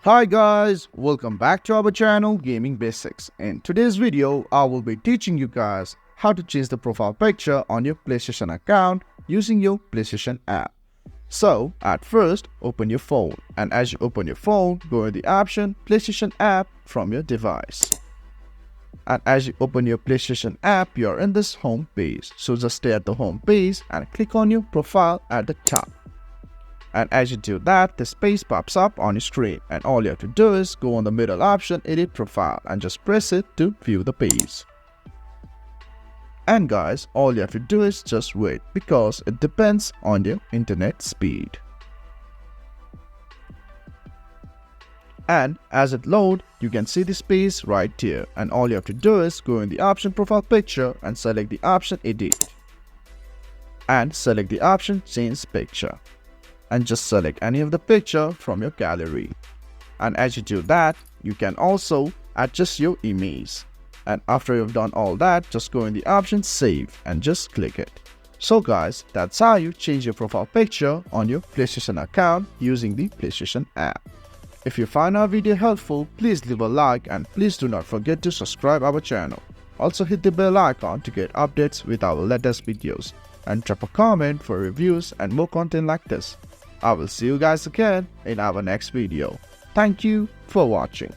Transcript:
Hi guys, welcome back to our channel Gaming Basics. In today's video, I will be teaching you guys how to change the profile picture on your PlayStation account using your PlayStation app. So, at first, open your phone, and as you open your phone, go in the option PlayStation app from your device. And as you open your PlayStation app, you're in this home page. So just stay at the home page and click on your profile at the top. And as you do that, this page pops up on your screen, and all you have to do is go on the middle option, edit profile, and just press it to view the page. And guys, all you have to do is just wait, because it depends on your internet speed. And as it loads, you can see this page right here, and all you have to do is go in the option profile picture and select the option edit. And select the option change picture. And just select any of the picture from your gallery. And as you do that, you can also adjust your image. And after you've done all that, just go in the option save and just click it. So guys, that's how you change your profile picture on your PlayStation account using the PlayStation app. If you find our video helpful, please leave a like and please do not forget to subscribe our channel. Also hit the bell icon to get updates with our latest videos. And drop a comment for reviews and more content like this. I will see you guys again in our next video. Thank you for watching.